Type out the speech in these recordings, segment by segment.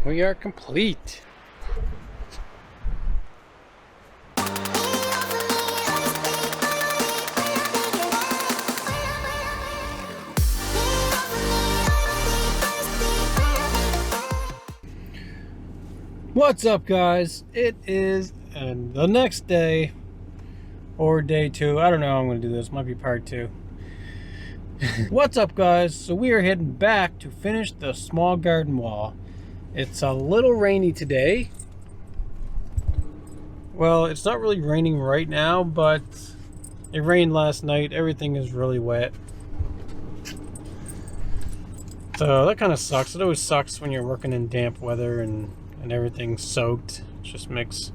We are complete. What's up, guys? It is the next day, or day 2. I don't know how I'm going to do this. Might be part 2. What's up, guys? So we are heading back to finish the small garden wall. It's a little rainy today. Well, it's not really raining right now, but it rained last night. Everything is really wet. So that kind of sucks. It always sucks when you're working in damp weather and everything's soaked. It just makes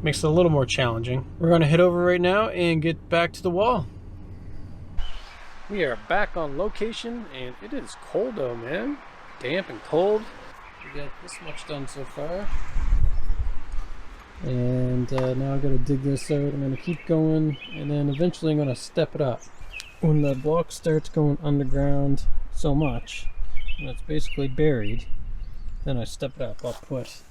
it a little more challenging. We're going to head over right now and get back to the wall. We are back on location, and it is cold though, man. Damp and cold. We got this much done so far. And now I've got to dig this out. I'm going to keep going, and then eventually I'm going to step it up. When the block starts going underground so much, and it's basically buried, then I step it up. I'll put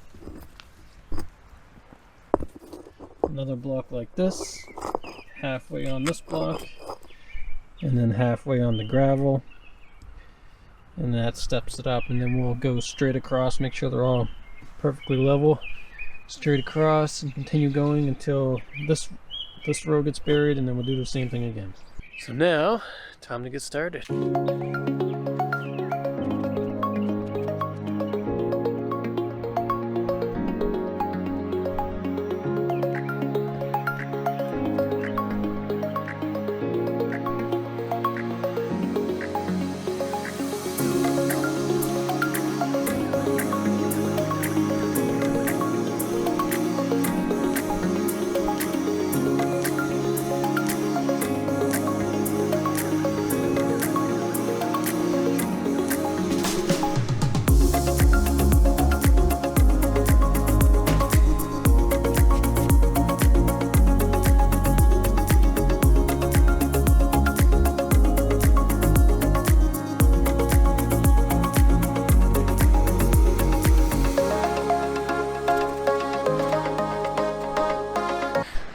another block like this, halfway on this block, and then halfway on the gravel, and that steps it up, and then we'll go straight across, make sure they're all perfectly level, straight across, and continue going until this row gets buried, and then we'll do the same thing again. So now, time to get started.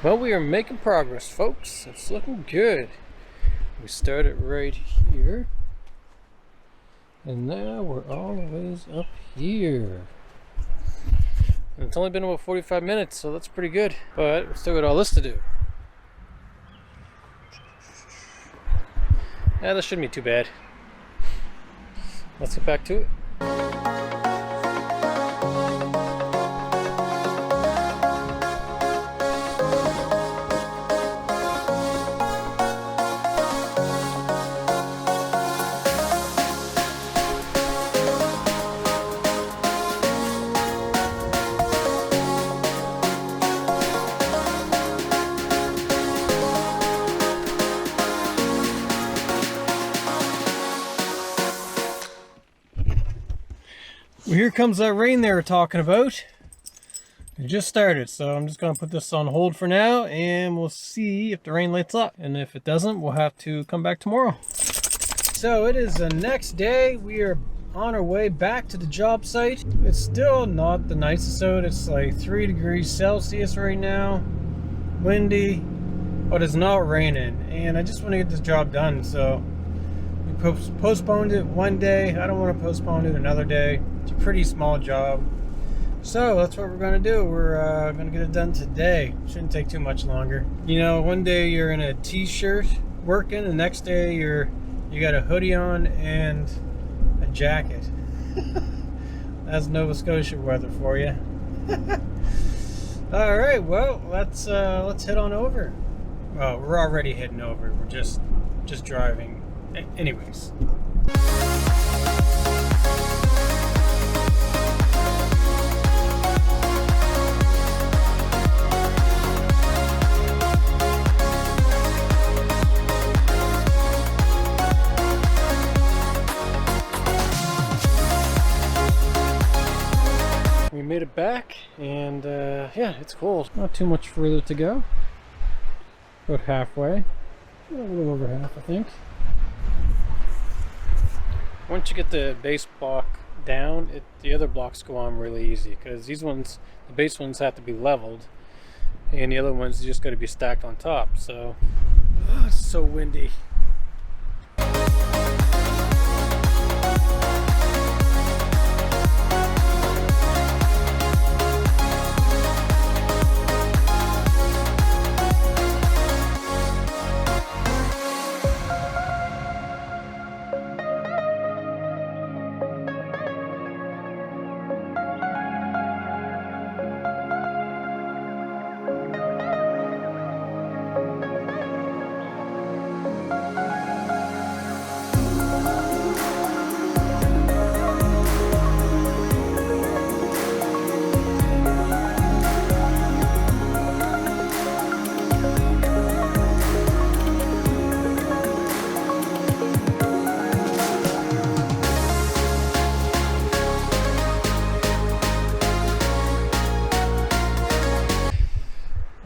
Well, we are making progress, folks. It's looking good. We started right here, and now we're all the ways up here. And it's only been about 45 minutes, so that's pretty good. But we still got all this to do. Yeah, that shouldn't be too bad. Let's get back to it. Well, here comes that rain they were talking about. It just started, so I'm just going to put this on hold for now, and we'll see if the rain lets up. And if it doesn't, we'll have to come back tomorrow. So it is the next day. We are on our way back to the job site. It's still not the nicest out. It's like 3 degrees Celsius right now. Windy, but it's not raining. And I just want to get this job done, so we postponed it one day. I don't want to postpone it another day. It's a pretty small job, so that's what we're going to do. We're going to get it done today. Shouldn't take too much longer. You know, one day you're in a t-shirt working, the next day you got a hoodie on and a jacket. That's Nova Scotia weather for you. All right, well, let's head on over. Well, we're already heading over. We're just driving. Anyways. We made it back, and yeah, it's cool. Not too much further to go. About halfway. A little over half, I think. Once you get the base block down, the other blocks go on really easy, because these ones, the base ones, have to be leveled, and the other ones just got to be stacked on top. So it's so windy.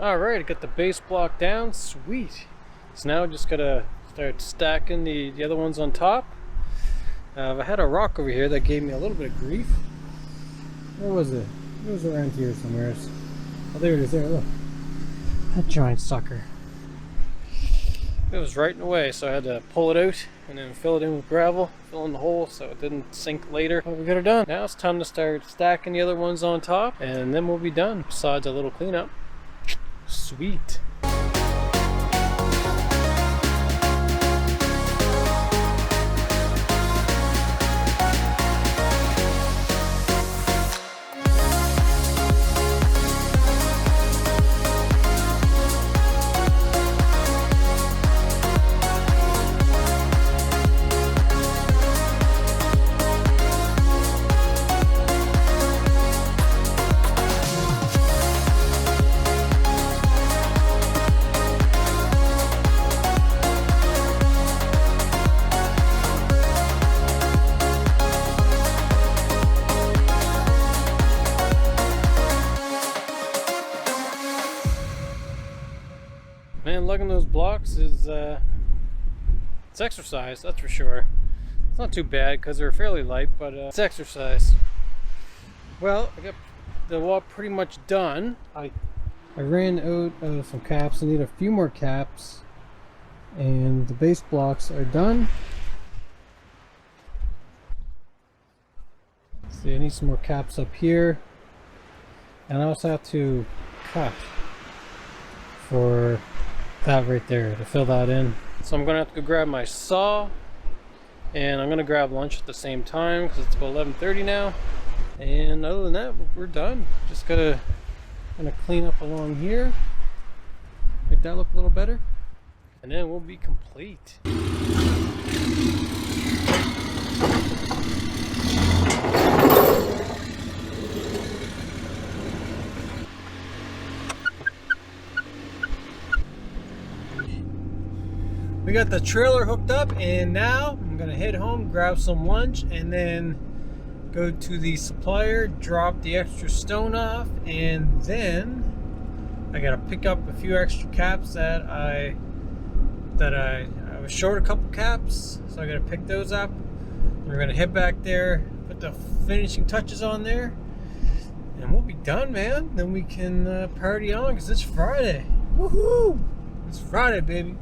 Alright, I got the base block down, sweet. So now I just gotta start stacking the other ones on top. I had a rock over here that gave me a little bit of grief. Where was it? It was around here somewhere. Oh, there it is, there, look. That giant sucker. It was right in the way, so I had to pull it out and then fill it in with gravel, fill in the hole so it didn't sink later. But we got it done. Now it's time to start stacking the other ones on top, and then we'll be done, besides a little cleanup. Sweet. Man, lugging those blocks is it's exercise, that's for sure. It's not too bad because they're fairly light, but it's exercise. Well, I got the wall pretty much done. I ran out of some caps. I need a few more caps, and the base blocks are done. See, I need some more caps up here, and I also have to cut for that right there to fill that in. So I'm gonna have to go grab my saw, and I'm gonna grab lunch at the same time because it's about 11:30 now. And other than that, we're done. Just gonna clean up along here, make that look a little better, and then we'll be complete. We got the trailer hooked up, and now I'm gonna head home, grab some lunch, and then go to the supplier, drop the extra stone off, and then I gotta pick up a few extra caps that I was short a couple caps, so I gotta pick those up. We're gonna head back there, put the finishing touches on there, and we'll be done, man. Then we can party on, because it's Friday. Woohoo! It's Friday, baby.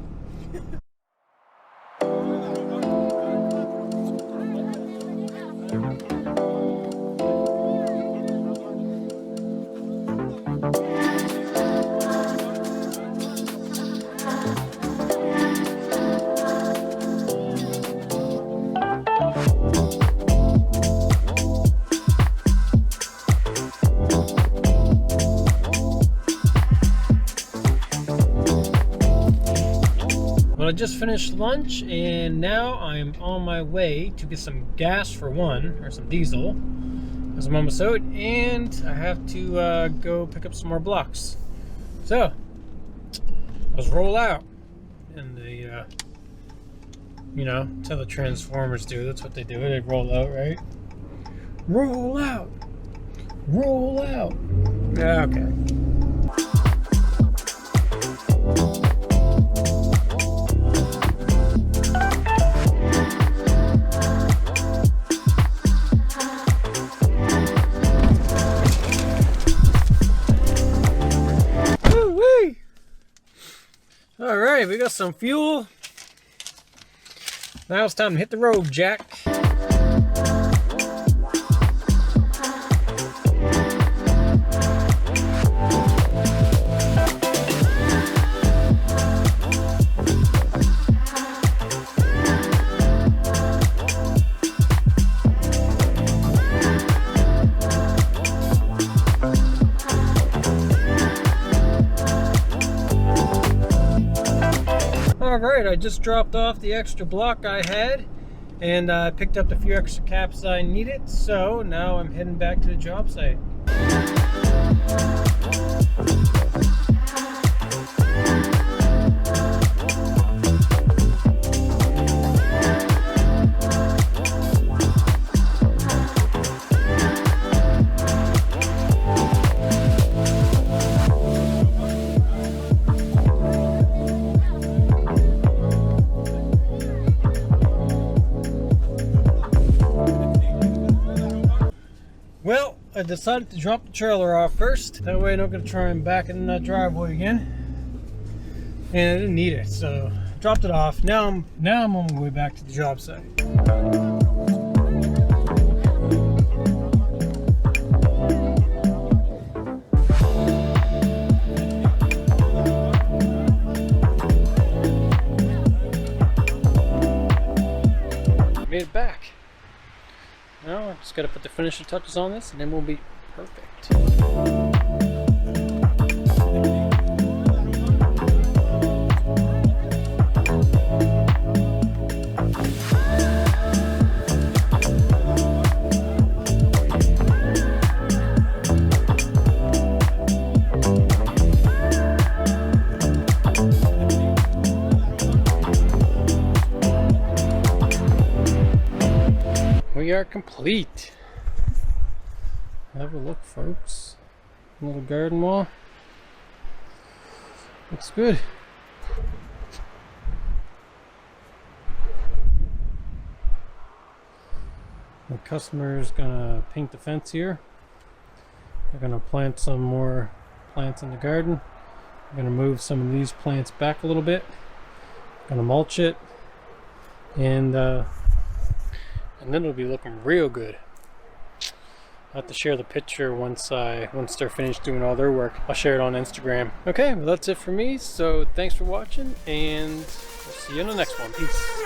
Well, I just finished lunch, and now I'm on my way to get some gas for one, or some diesel, because I'm almost out, and I have to go pick up some more blocks. So let's roll out. And the you know, that's how the Transformers do. That's what they do. They roll out, right? Roll out. Roll out. Yeah, okay. right, we got some fuel. Now it's time to hit the road, Jack. Alright, I just dropped off the extra block I had, and I picked up the few extra caps I needed, so now I'm heading back to the job site. Well, I decided to drop the trailer off first. That way I don't get to try and back it in that driveway again. And I didn't need it, so I dropped it off. Now I'm on my way back to the job site. Made it back. Now I just gotta put the finishing touches on this and then we'll be perfect. We are complete. Have a look, folks. Little garden wall. Looks good. The customer's gonna paint the fence here. They're gonna plant some more plants in the garden. I'm gonna move some of these plants back a little bit. Gonna mulch it, and then it'll be looking real good. I'll have to share the picture once they're finished doing all their work. I'll share it on Instagram. Okay, well that's it for me. So thanks for watching, and we'll see you in the next one. Peace.